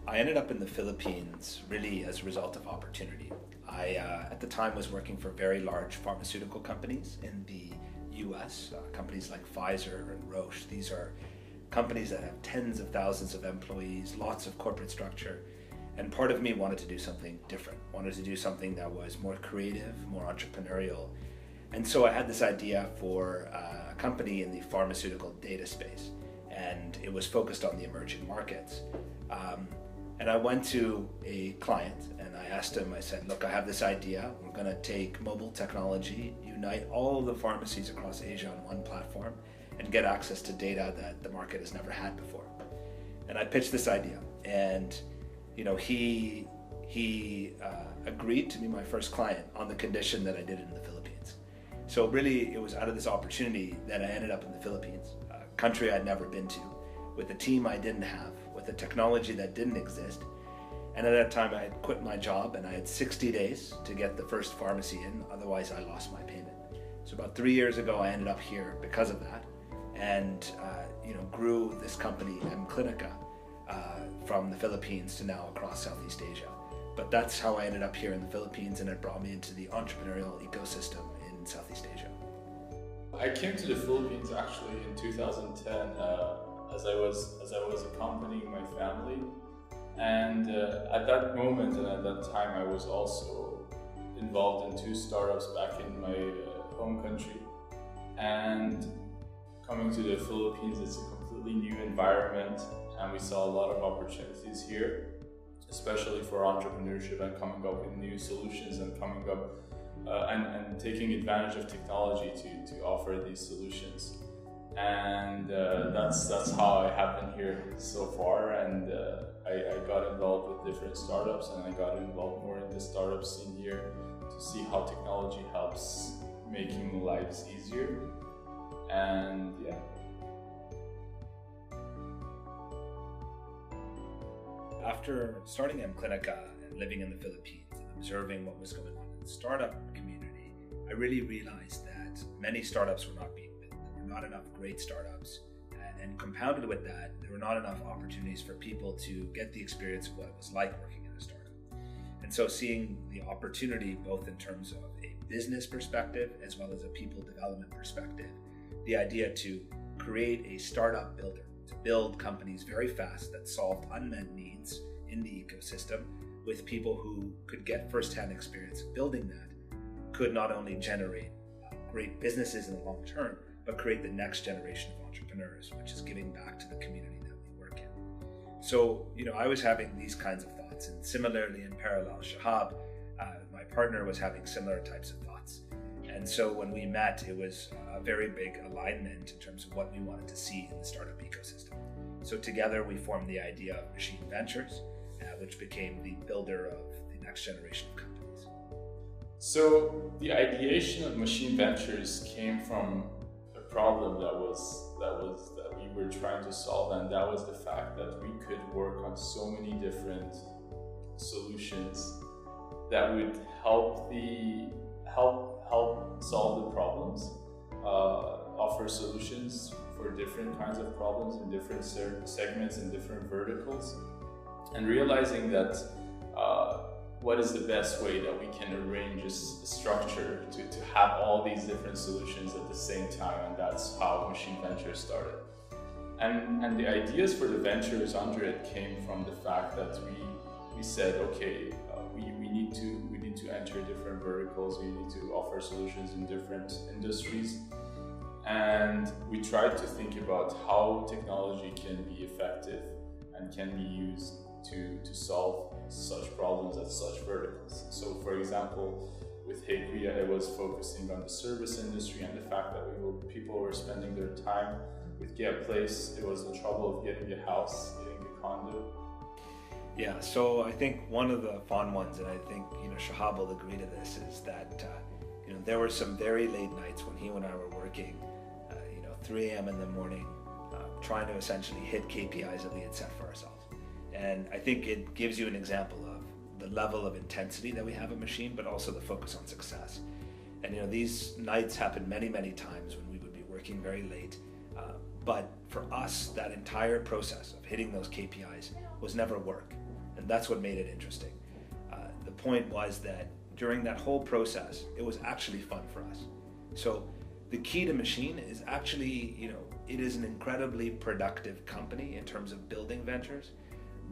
I ended up in the Philippines really as a result of opportunity. I, at the time, was working for very large pharmaceutical companies in the US, companies like Pfizer and Roche. These are companies that have tens of thousands of employees, lots of corporate structure. And part of me wanted to do something different, wanted to do something that was more creative, more entrepreneurial. And so I had this idea for a company in the pharmaceutical data space, and it was focused on the emerging markets. And I went to a client and I asked him, I said, look, I have this idea. We're going to take mobile technology, unite all the pharmacies across Asia on one platform, and get access to data that the market has never had before. And I pitched this idea, and he agreed to be my first client on the condition that I did it in the Philippines. So really, it was out of this opportunity that I ended up in the Philippines, a country I'd never been to, with a team I didn't have, with a technology that didn't exist. And at that time, I had quit my job, and I had 60 days to get the first pharmacy in, otherwise I lost my payment. So about 3 years ago, I ended up here because of that, and grew this company, Clinica, from the Philippines to now across Southeast Asia. But that's how I ended up here in the Philippines, and it brought me into the entrepreneurial ecosystem in Southeast Asia. I came to the Philippines actually in 2010 as I was accompanying my family, and at that moment and at that time I was also involved in 2 startups back in my home country. And coming to the Philippines, it's a completely new environment, and we saw a lot of opportunities here, especially for entrepreneurship and coming up with new solutions and coming up and taking advantage of technology to offer these solutions. And that's how I have been here so far. And I got involved with different startups, and I got involved more in the startup scene here to see how technology helps making lives easier. And yeah. After starting Clinica and living in the Philippines and observing what was going on in the startup community, I really realized that many startups were not being built. There were not enough great startups. And compounded with that, there were not enough opportunities for people to get the experience of what it was like working in a startup. And so seeing the opportunity, both in terms of a business perspective as well as a people development perspective, the idea to create a startup builder, to build companies very fast that solved unmet needs in the ecosystem with people who could get firsthand experience of building that, could not only generate great businesses in the long term, but create the next generation of entrepreneurs, which is giving back to the community that we work in. So, I was having these kinds of thoughts, and similarly in parallel, Shahab, my partner, was having similar types of thoughts. And so when we met, it was a very big alignment in terms of what we wanted to see in the startup ecosystem. So together we formed the idea of Machine Ventures, which became the builder of the next generation of companies. So the ideation of Machine Ventures came from a problem that we were trying to solve, and that was the fact that we could work on so many different solutions that would help solve the problems, offer solutions for different kinds of problems in different segments and different verticals, and realizing that what is the best way that we can arrange a structure to have all these different solutions at the same time, and that's how Machine Ventures started. And the ideas for the ventures under it came from the fact that we said, okay, we need to enter different verticals, we need to offer solutions in different industries, and we tried to think about how technology can be effective and can be used to solve such problems at such verticals. So for example, with Hey Kuya, it was focusing on the service industry and the fact that people were spending their time. With get.place, it was the trouble of getting a house, getting a condo. Yeah, so I think one of the fun ones, and I think Shahab will agree to this, is that there were some very late nights when he and I were working, 3 a.m. in the morning, trying to essentially hit KPIs that we had set for ourselves. And I think it gives you an example of the level of intensity that we have at Machine, but also the focus on success. And these nights happened many, many times when we would be working very late. But for us, that entire process of hitting those KPIs was never work. And that's what made it interesting. The point was that during that whole process, it was actually fun for us. So the key to Machine is actually, it is an incredibly productive company in terms of building ventures,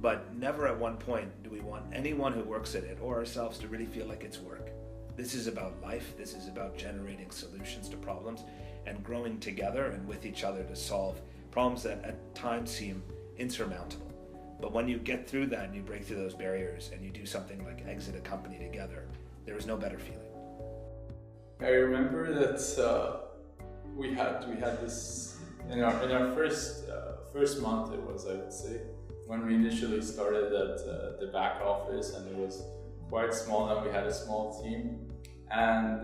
but never at one point do we want anyone who works at it or ourselves to really feel like it's work. This is about life. This is about generating solutions to problems and growing together and with each other to solve problems that at times seem insurmountable. But when you get through that and you break through those barriers and you do something like exit a company together, there is no better feeling. I remember that we had this in our first month. It was, I would say, when we initially started at the back office, and it was quite small. And we had a small team, and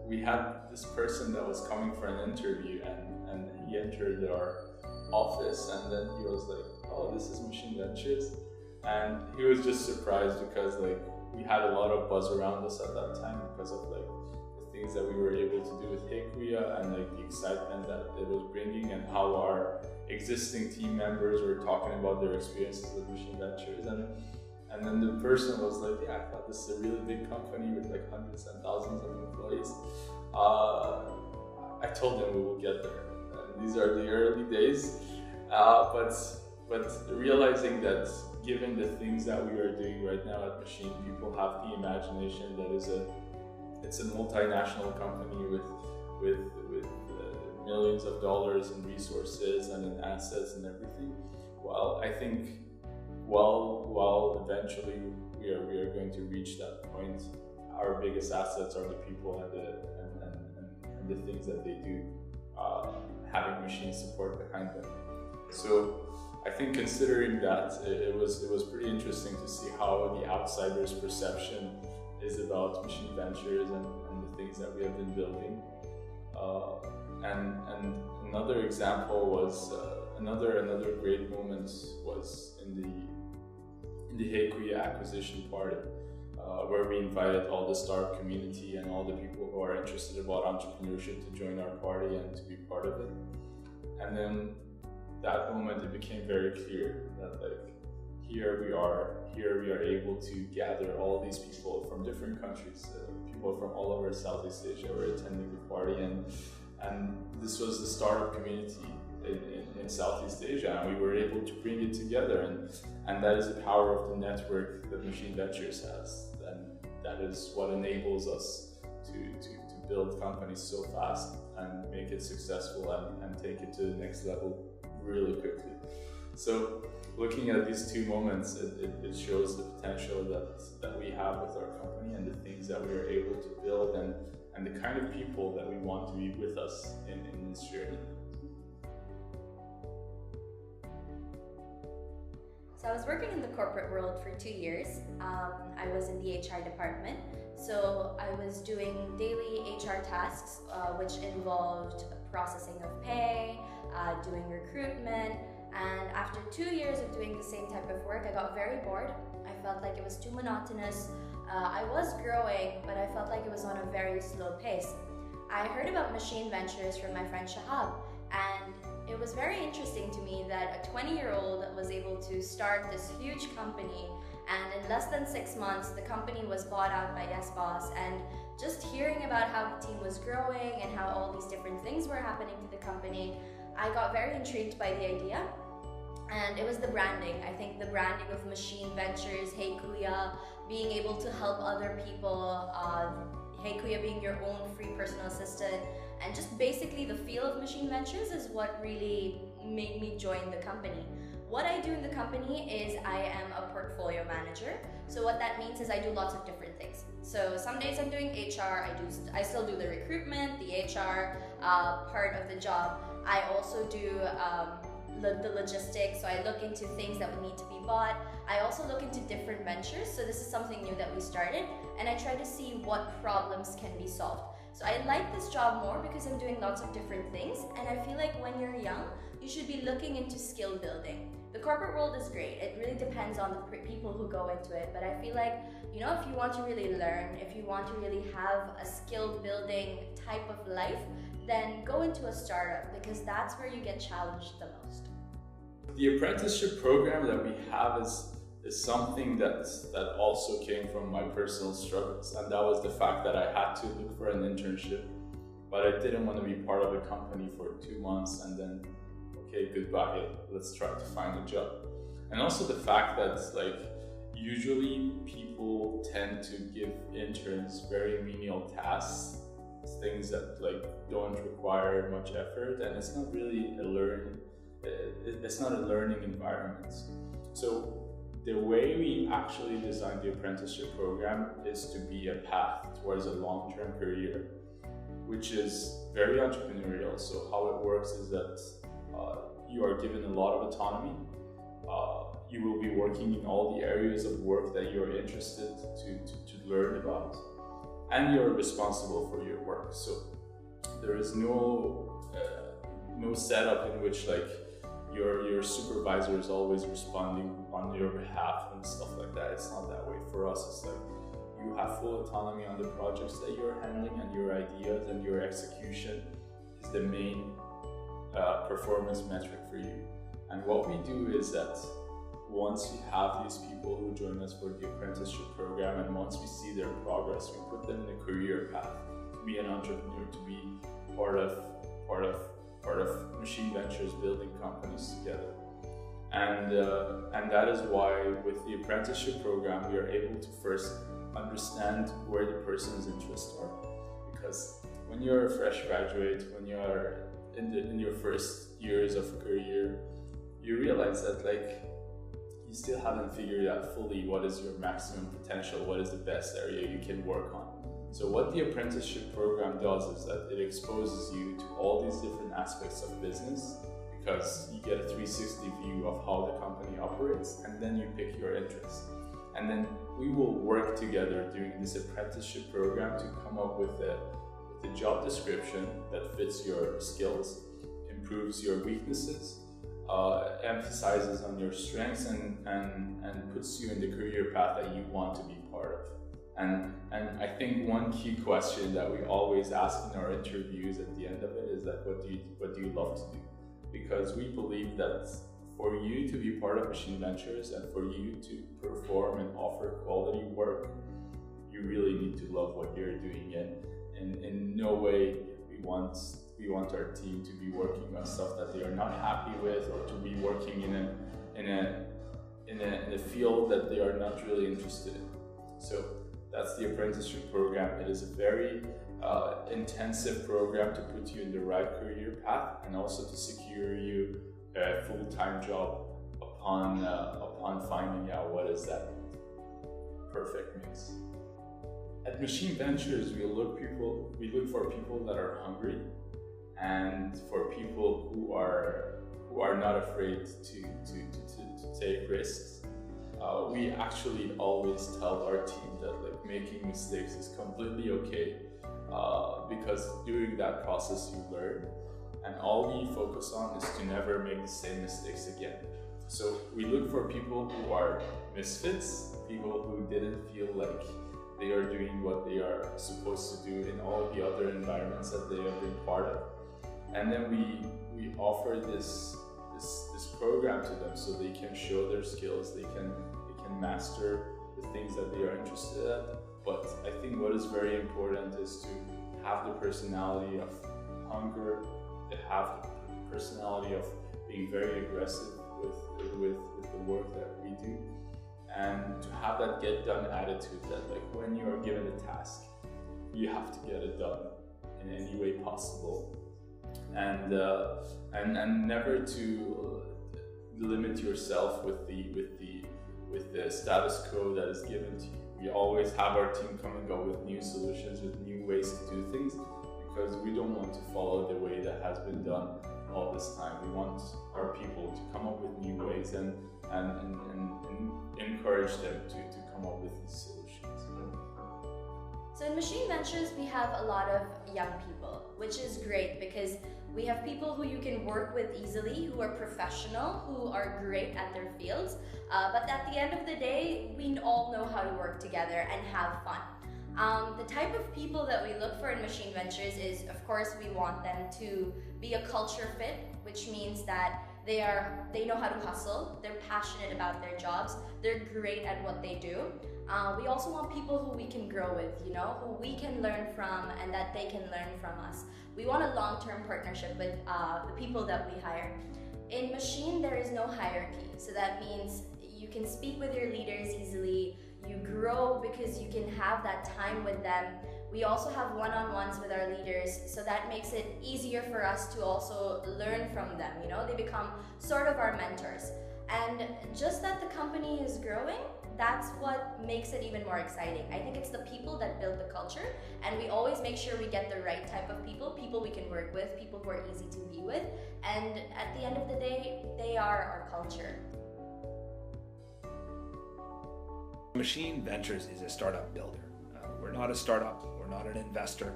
we had this person that was coming for an interview, and he entered our office, and then he was like, "Oh, this is Machine Ventures," and he was just surprised because we had a lot of buzz around us at that time because of the things that we were able to do with Hekuya and the excitement that it was bringing, and how our existing team members were talking about their experiences with Machine Ventures. And then the person was like, "Yeah, I thought this is a really big company with hundreds and thousands of employees." I told him we will get there. These are the early days, but realizing that given the things that we are doing right now at Machine, people have the imagination that it's a multinational company with millions of dollars in resources and in assets and everything. Well, I think while eventually we are going to reach that point, our biggest assets are the people and the things that they do, having Machine support behind them. So I think considering that, it was pretty interesting to see how the outsider's perception is about Machine Ventures and the things that we have been building. And another example was another great moment was in the Hekuya acquisition party, where we invited all the startup community and all the people who are interested about entrepreneurship to join our party and to be part of it. And then that moment, it became very clear that here we are able to gather all these people from different countries, people from all over Southeast Asia were attending the party, and this was the startup community in Southeast Asia, and we were able to bring it together, and that is the power of the network that Machine Ventures has, and that is what enables us to build companies so fast and make it successful and take it to the next level really quickly. So looking at these two moments, it shows the potential that we have with our company and the things that we are able to build and the kind of people that we want to be with us in this journey. So I was working in the corporate world for 2 years. I was in the HR department. So I was doing daily HR tasks, which involved processing of pay, doing recruitment. And after 2 years of doing the same type of work, I got very bored. I felt like it was too monotonous. I was growing, but I felt like it was on a very slow pace. I heard about Machine Ventures from my friend Shahab, and it was very interesting to me that a 20-year-old was able to start this huge company, and in less than 6 months, the company was bought out by YesBoss. And just hearing about how the team was growing and how all these different things were happening to the company, I got very intrigued by the idea. And it was the branding. I think the branding of Machine Ventures, Hekuya, being able to help other people, Hekuya being your own free personal assistant, and just basically the feel of Machine Ventures is what really made me join the company. What I do in the company is I am a portfolio manager. So what that means is I do lots of different things. So some days I'm doing HR, I still do the recruitment, the HR part of the job. I also do the logistics, so I look into things that would need to be bought. I also look into different ventures, so this is something new that we started, and I try to see what problems can be solved. So I like this job more because I'm doing lots of different things, and I feel like when you're young, you should be looking into skill building. The corporate world is great, it really depends on the people who go into it, but I feel like, you know, if you want to really learn, if you want to really have a skill building type of life, then go into a startup, because that's where you get challenged the most. The apprenticeship program that we have is is something that also came from my personal struggles, and that was the fact that I had to look for an internship, but I didn't want to be part of a company for 2 months and then, okay, goodbye, let's try to find a job. And also the fact that like usually people tend to give interns very menial tasks, things that like don't require much effort, and it's not really it's not a learning environment. So the way we actually designed the apprenticeship program is to be a path towards a long-term career, which is very entrepreneurial. So how it works is that you are given a lot of autonomy. You will be working in all the areas of work that you're interested to learn about, and you're responsible for your work. So there is no setup in which like your supervisor is always responding on your behalf and stuff like that. It's not that way. For us, it's like you have full autonomy on the projects that you're handling, and your ideas and your execution is the main performance metric for you. And what we do is that once we have these people who join us for the apprenticeship program, and once we see their progress, we put them in a career path to be an entrepreneur, to be part of Machine Ventures, building companies together. And that is why with the apprenticeship program, we are able to first understand where the person's interests are. Because when you're a fresh graduate, when you are in your first years of career, you realize that like you still haven't figured out fully what is your maximum potential, what is the best area you can work on. So what the apprenticeship program does is that it exposes you to all these different aspects of business, because you get a 360 view of how the company operates, and then you pick your interests. And then we will work together during this apprenticeship program to come up with a job description that fits your skills, improves your weaknesses, emphasizes on your strengths, and puts you in the career path that you want to be part of. And I think one key question that we always ask in our interviews at the end of it is that what do you love to do? Because we believe that for you to be part of Machine Ventures and for you to perform and offer quality work, you really need to love what you're doing. And in no way we want our team to be working on stuff that they are not happy with, or to be working in a field that they are not really interested in. So that's the apprenticeship program. It is a very intensive program to put you in the right career path, and also to secure you a full-time job upon finding out what is that perfect mix. At Machine Ventures, we look for people that are hungry, and for people who are not afraid to take risks. We actually always tell our team that like making mistakes is completely okay, because during that process you learn, and all we focus on is to never make the same mistakes again. So we look for people who are misfits, people who didn't feel like they are doing what they are supposed to do in all the other environments that they have been part of. And then we offer this program to them so they can show their skills, they can master the things that they are interested in. But I think what is very important is to have the personality of hunger, to have the personality of being very aggressive with the work that we do, and to have that get done attitude, that like when you are given a task, you have to get it done in any way possible, and never to limit yourself with the status quo that is given to you. We always have our team come and go with new solutions, with new ways to do things, because we don't want to follow the way that has been done all this time. We want our people to come up with new ways and encourage them to come up with these solutions. So in Machine Ventures, we have a lot of young people, which is great because we have people who you can work with easily, who are professional, who are great at their fields, but at the end of the day, we all know how to work together and have fun. The type of people that we look for in Machine Ventures is, of course, we want them to be a culture fit, which means that They know how to hustle, they're passionate about their jobs, they're great at what they do. We also want people who we can grow with, who we can learn from and that they can learn from us. We want a long-term partnership with the people that we hire. In Machine, there is no hierarchy, so that means you can speak with your leaders easily, you grow because you can have that time with them. We also have one-on-ones with our leaders, so that makes it easier for us to also learn from them. They become sort of our mentors. And just that the company is growing, that's what makes it even more exciting. I think it's the people that build the culture, and we always make sure we get the right type of people we can work with, people who are easy to be with, and at the end of the day, they are our culture. Machine Ventures is a startup builder. We're not a startup, we're not an investor,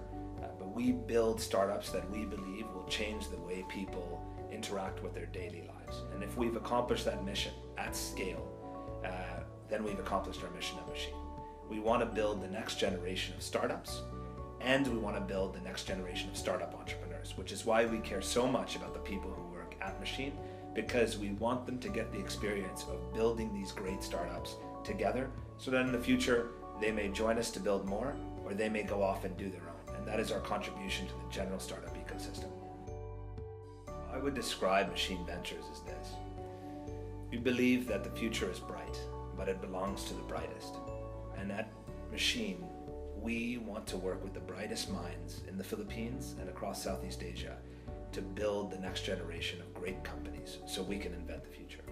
but we build startups that we believe will change the way people interact with their daily lives. And if we've accomplished that mission at scale, then we've accomplished our mission at Machine. We want to build the next generation of startups, and we want to build the next generation of startup entrepreneurs, which is why we care so much about the people who work at Machine, because we want them to get the experience of building these great startups together, so that in the future they may join us to build more, or they may go off and do their own. And that is our contribution to the general startup ecosystem. I would describe Machine Ventures as this. We believe that the future is bright, but it belongs to the brightest. And at Machine, we want to work with the brightest minds in the Philippines and across Southeast Asia to build the next generation of great companies so we can invent the future.